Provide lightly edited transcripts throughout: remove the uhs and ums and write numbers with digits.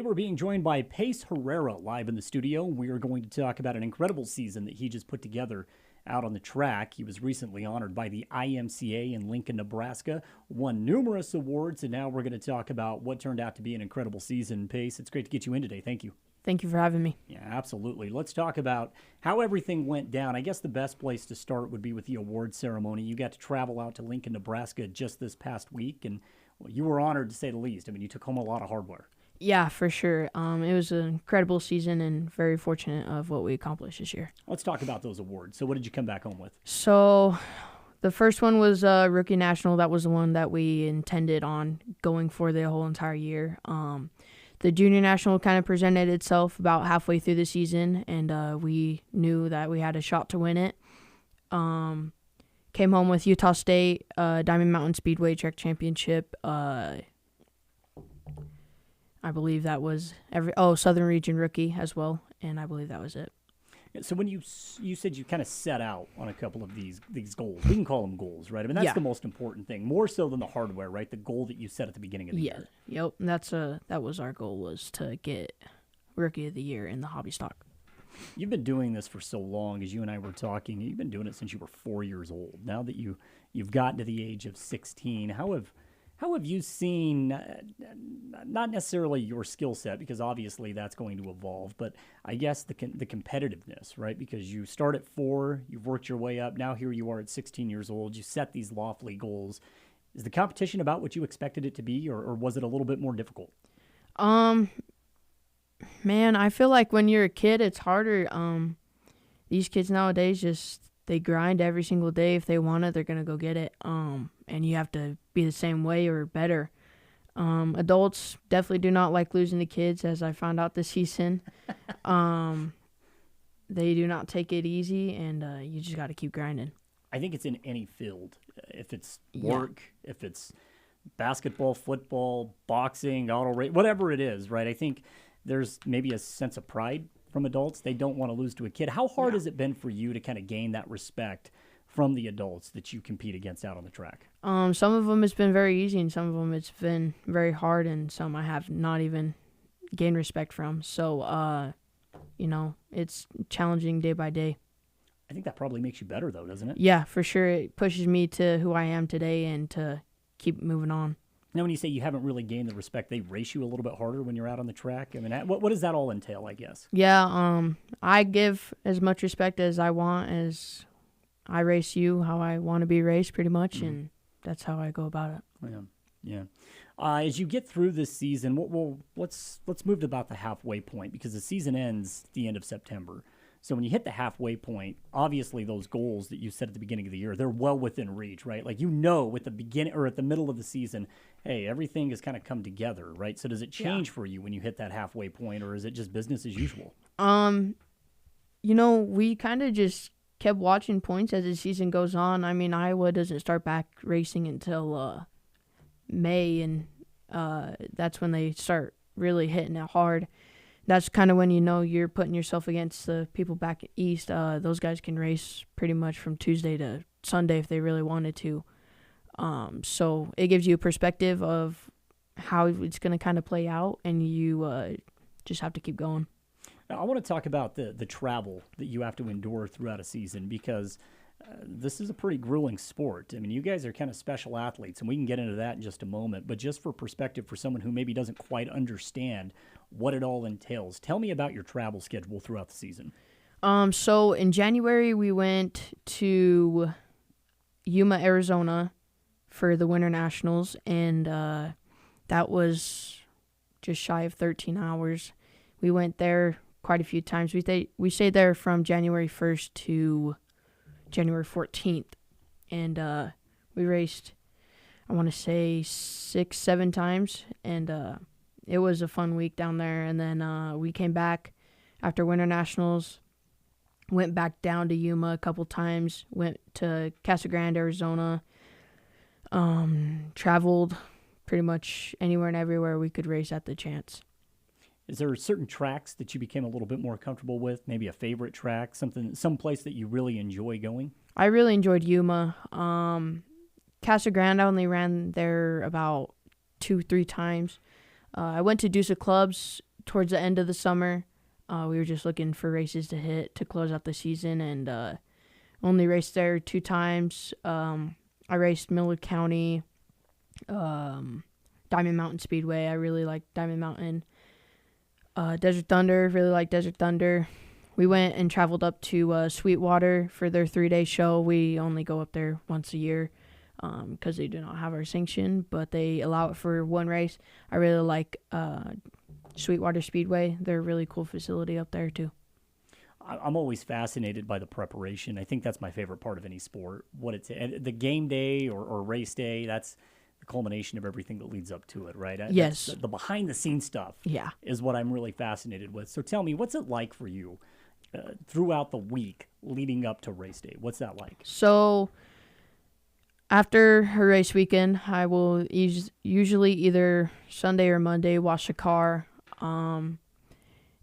Today we're being joined by Payce Herrera live in the studio. We are going to talk about an incredible season that he just put together out on the track. He was recently honored by the IMCA in Lincoln, Nebraska, won numerous awards, and now we're going to talk about what turned out to be an incredible season. Payce, it's great to get you in today. Thank you. Thank you for having me. Yeah, absolutely. Let's talk about how everything went down. I guess the best place to start would be with the award ceremony. You got to travel out to Lincoln, Nebraska just this past week, and you were honored to say the least. I mean, you took home a lot of hardware. Yeah, for sure. It was an incredible season and very fortunate of what we accomplished this year. Let's talk about those awards. So what did you come back home with? So the first one was Rookie National. That was the one that we intended on going for the whole entire year. The Junior National kind of presented itself about halfway through the season, and we knew that we had a shot to win it. Came home with Utah State, Diamond Mountain Speedway Track Championship. I believe that was Southern Region Rookie as well, and I believe that was it. So when you said you kind of set out on a couple of these goals, we can call them goals, right? I mean, that's the most important thing, more so than the hardware, right? The goal that you set at the beginning of the year. Yep. That was our goal, was to get Rookie of the Year in the hobby stock. You've been doing this for so long, as you and I were talking. You've been doing it since you were 4 years old. Now that you've gotten to the age of 16, how have you seen, not necessarily your skill set, because obviously that's going to evolve, but I guess the competitiveness, right? Because you start at 4, you've worked your way up, now here you are at 16 years old, you set these lofty goals. Is the competition about what you expected it to be, or was it a little bit more difficult? Man, I feel like when you're a kid, it's harder. These kids nowadays they grind every single day. If they want it, they're going to go get it. And you have to be the same way or better. Adults definitely do not like losing to kids, as I found out this season. They do not take it easy, and you just got to keep grinding. I think it's in any field. If it's work, if it's basketball, football, boxing, auto race, whatever it is, right? I think there's maybe a sense of pride from adults. They don't want to lose to a kid. How hard has it been for you to kind of gain that respect from the adults that you compete against out on the track? Some of them it's been very easy, and some of them it's been very hard, and some I have not even gained respect from. So, it's challenging day by day. I think that probably makes you better, though, doesn't it? Yeah, for sure. It pushes me to who I am today and to keep moving on. Now, when you say you haven't really gained the respect, they race you a little bit harder when you're out on the track? I mean, what does that all entail, I guess? Yeah, I give as much respect as I want, as I race you how I want to be raced, pretty much, and that's how I go about it. Yeah. As you get through this season, let's move to about the halfway point, because the season ends the end of September. So when you hit the halfway point, obviously those goals that you set at the beginning of the year, they're well within reach, right? Like, at the beginning or at the middle of the season, hey, everything has kind of come together, right? So does it change for you when you hit that halfway point, or is it just business as usual? We kind of just kept watching points as the season goes on. I mean, Iowa doesn't start back racing until May, and that's when they start really hitting it hard. That's kind of when you're putting yourself against the people back east. Those guys can race pretty much from Tuesday to Sunday if they really wanted to. So it gives you a perspective of how it's going to kind of play out, and you just have to keep going. Now, I want to talk about the travel that you have to endure throughout a season, because this is a pretty grueling sport. I mean, you guys are kind of special athletes, and we can get into that in just a moment. But just for perspective, for someone who maybe doesn't quite understand what it all entails, tell me about your travel schedule throughout the season. So in January, we went to Yuma, Arizona for the Winter Nationals, and that was just shy of 13 hours. We went there quite a few times. We stayed there from January 1st to January 14th, and we raced, I want to say 6-7 times, and it was a fun week down there. And then we came back after Winter Nationals, went back down to Yuma a couple times, went to Casa Grande, Arizona, traveled pretty much anywhere and everywhere we could race at the chance. Is there certain tracks that you became a little bit more comfortable with? Maybe a favorite track, some place that you really enjoy going? I really enjoyed Yuma. Casa Grande, I only ran there about 2-3 times. I went to Deuce of Clubs towards the end of the summer, we were just looking for races to hit to close out the season, and only raced there 2 times. I raced Miller County, Diamond Mountain Speedway. I really like Diamond Mountain. Desert Thunder, really like Desert Thunder. We went and traveled up to Sweetwater for their 3-day show. We only go up there once a year because they do not have our sanction, but they allow it for 1 race. I really like Sweetwater Speedway. They're a really cool facility up there too. I'm always fascinated by the preparation. I think that's my favorite part of any sport. The game day or race day, that's the culmination of everything that leads up to it, right? Yes. The behind-the-scenes stuff is what I'm really fascinated with. So tell me, what's it like for you throughout the week leading up to race day? What's that like? So after a race weekend, I will usually either Sunday or Monday wash the car.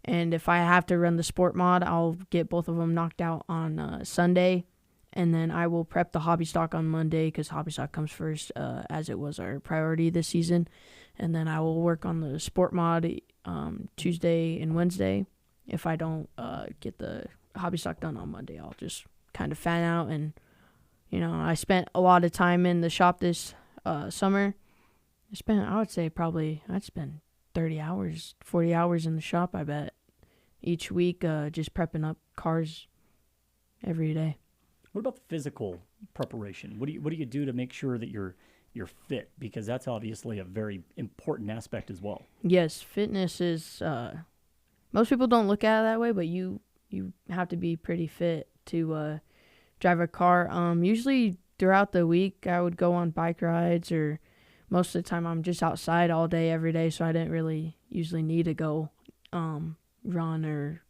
And if I have to run the sport mod, I'll get both of them knocked out on Sunday. And then I will prep the hobby stock on Monday because hobby stock comes first, as it was our priority this season. And then I will work on the sport mod Tuesday and Wednesday. If I don't get the hobby stock done on Monday, I'll just kind of fan out. And, I spent a lot of time in the shop this summer. I would say I'd spend 30 hours, 40 hours in the shop, I bet, each week, just prepping up cars every day. What about the physical preparation? What do you do to make sure that you're fit? Because that's obviously a very important aspect as well. Yes, fitness is. Most people don't look at it that way, but you have to be pretty fit to drive a car. Usually throughout the week, I would go on bike rides, or most of the time I'm just outside all day every day, so I didn't really usually need to go run or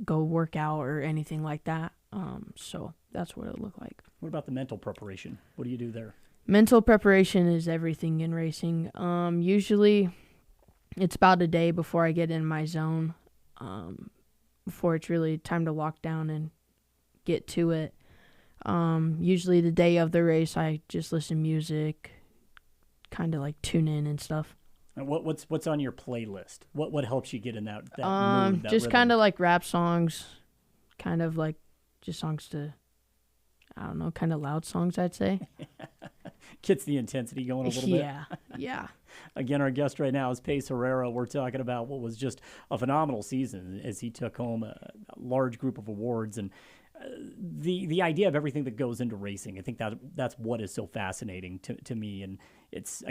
go work out or anything like that. So that's what it looked like. What about the mental preparation? What do you do there? Mental preparation is everything in racing. Usually it's about a day before I get in my zone, before it's really time to lock down and get to it. Usually the day of the race, I just listen to music, kind of like tune in and stuff. And what's on your playlist? What helps you get in that mood, that just rhythm? kind of like rap songs, kind of like just songs to, I don't know, kind of loud songs, I'd say. Gets the intensity going a little bit. Yeah. Again, our guest right now is Payce Herrera. We're talking about what was just a phenomenal season as he took home a large group of awards, and the idea of everything that goes into racing. I think that's what is so fascinating to me. And it's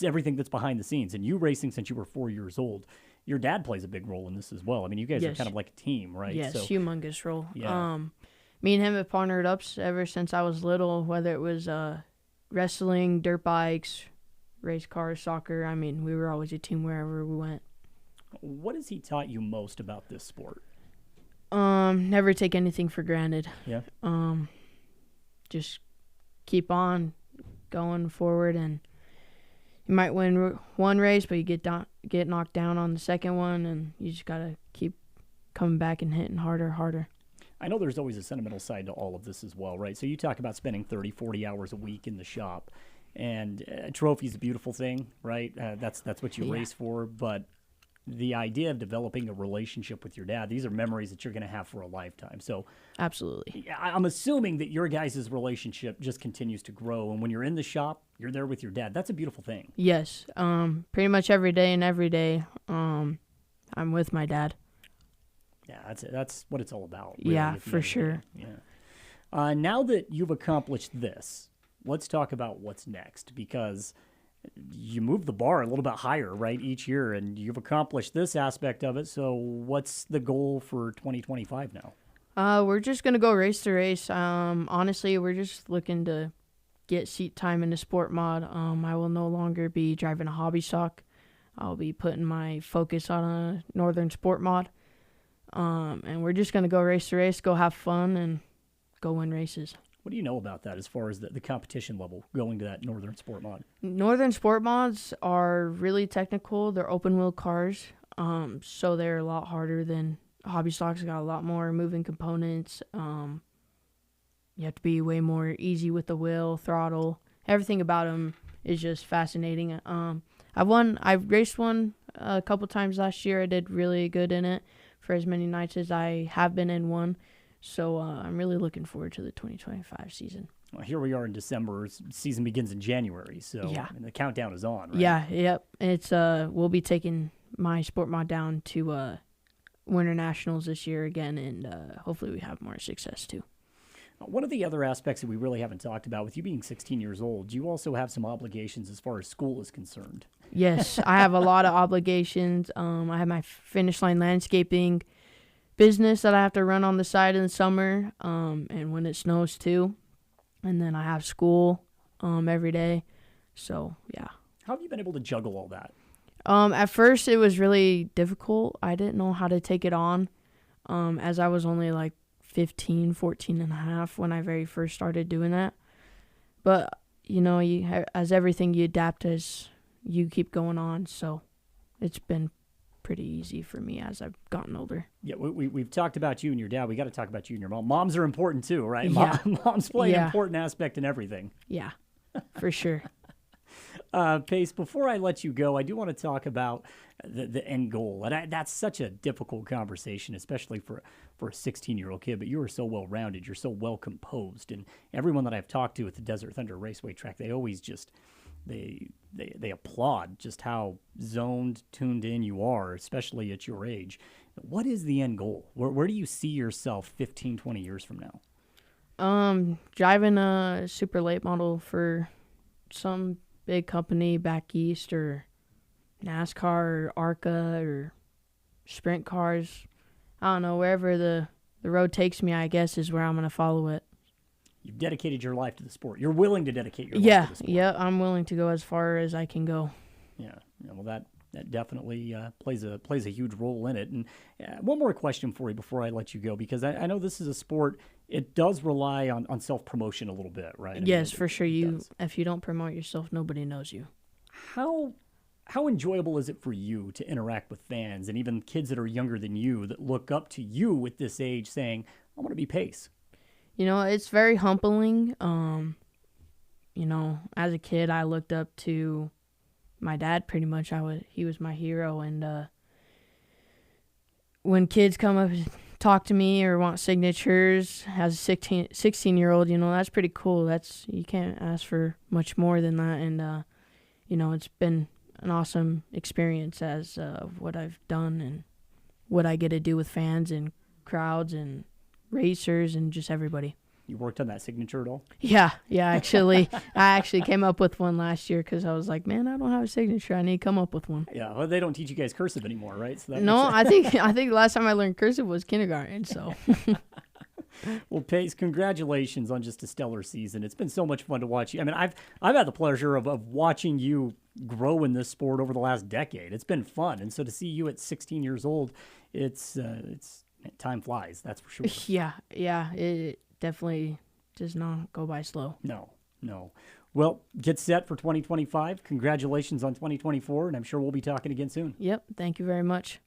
everything that's behind the scenes. And you racing since you were 4 years old. Your dad plays a big role in this as well. I mean, you guys are kind of like a team, right? Yes, so, humongous role. Yeah. Me and him have partnered up ever since I was little, whether it was wrestling, dirt bikes, race cars, soccer. I mean, we were always a team wherever we went. What has he taught you most about this sport? Never take anything for granted. Yeah. Just keep on going forward, and you might win one race, but you get knocked down on the second one, and you just gotta keep coming back and hitting harder. I know there's always a sentimental side to all of this as well, right? So you talk about spending 30, 40 hours a week in the shop, and a trophy's a beautiful thing, right? That's what you race for, but the idea of developing a relationship with your dad, these are memories that you're going to have for a lifetime. So absolutely. I'm assuming that your guys' relationship just continues to grow, and when you're in the shop, you're there with your dad. That's a beautiful thing. Yes. Pretty much every day, I'm with my dad. Yeah, that's what it's all about. Really, yeah, for sure. Yeah. Now that you've accomplished this, let's talk about what's next, because you move the bar a little bit higher, right, each year, and you've accomplished this aspect of it. So what's the goal for 2025 now? We're just going to go race to race. Honestly, we're just looking to get seat time in the sport mod. I will no longer be driving a hobby stock. I'll be putting my focus on a northern sport mod. And we're just going to go race to race, go have fun, and go win races. What do you know about that as far as the competition level going to that northern sport mod? Northern sport mods are really technical. They're open wheel cars, so they're a lot harder than hobby stocks. Got a lot more moving components. You have to be way more easy with the wheel, throttle. Everything about them is just fascinating. I've raced one a couple times last year. I did really good in it for as many nights as I have been in one. So I'm really looking forward to the 2025 season. Well, here we are in December. Season begins in January, so Yeah. I mean, the countdown is on, right? Yeah, yep. It's we'll be taking my sport mod down to Winter Nationals this year again, and hopefully we have more success too. One of the other aspects that we really haven't talked about, with you being 16 years old, you also have some obligations as far as school is concerned. Yes, I have a lot of obligations. I have my Finish Line Landscaping business that I have to run on the side in the summer, and when it snows too. And then I have school every day. So, yeah. How have you been able to juggle all that? At first, it was really difficult. I didn't know how to take it on, as I was only like 15, 14 and a half when I very first started doing that. But, as everything, you adapt as you keep going on. So it's been pretty easy for me as I've gotten older. Yeah, we've talked about you and your dad. We got to talk about you and your mom. Moms are important too, right? Yeah. Moms play an important aspect in everything. Yeah, for sure. Payce, before I let you go, I do want to talk about the end goal. And that's such a difficult conversation, especially for a 16-year-old kid. But you are so well-rounded. You're so well-composed. And everyone that I've talked to at the Desert Thunder Raceway track, they always just they applaud just how zoned, tuned in you are, especially at your age. What is the end goal? Where do you see yourself 15, 20 years from now? Driving a super late model for some big company back east, or NASCAR or ARCA or sprint cars. I don't know, wherever the road takes me, I guess, is where I'm going to follow it. You've dedicated your life to the sport. You're willing to dedicate your life to the sport. Yeah, I'm willing to go as far as I can go. Yeah, well, that definitely plays a huge role in it. And one more question for you before I let you go, because I know this is a sport, it does rely on self-promotion a little bit, right? Yes, for sure. If you don't promote yourself, nobody knows you. How enjoyable is it for you to interact with fans and even kids that are younger than you that look up to you at this age saying, I want to be Payce? It's very humbling. As a kid, I looked up to my dad pretty much. He was my hero. And when kids come up and talk to me or want signatures as a 16-year-old, that's pretty cool. You can't ask for much more than that. And, it's been an awesome experience as what I've done and what I get to do with fans and crowds and racers and just everybody. You worked on that signature at all? Yeah, actually. I actually came up with one last year because I was like, man, I don't have a signature. I need to come up with one. Yeah, well, they don't teach you guys cursive anymore, right? So no, I think the last time I learned cursive was kindergarten, so. Well, Payce, congratulations on just a stellar season. It's been so much fun to watch you. I mean, I've had the pleasure of watching you grow in this sport over the last decade. It's been fun. And so to see you at 16 years old, it's time flies, that's for sure. Yeah, it definitely does not go by slow. No. Well, get set for 2025. Congratulations on 2024, and I'm sure we'll be talking again soon. Yep, thank you very much.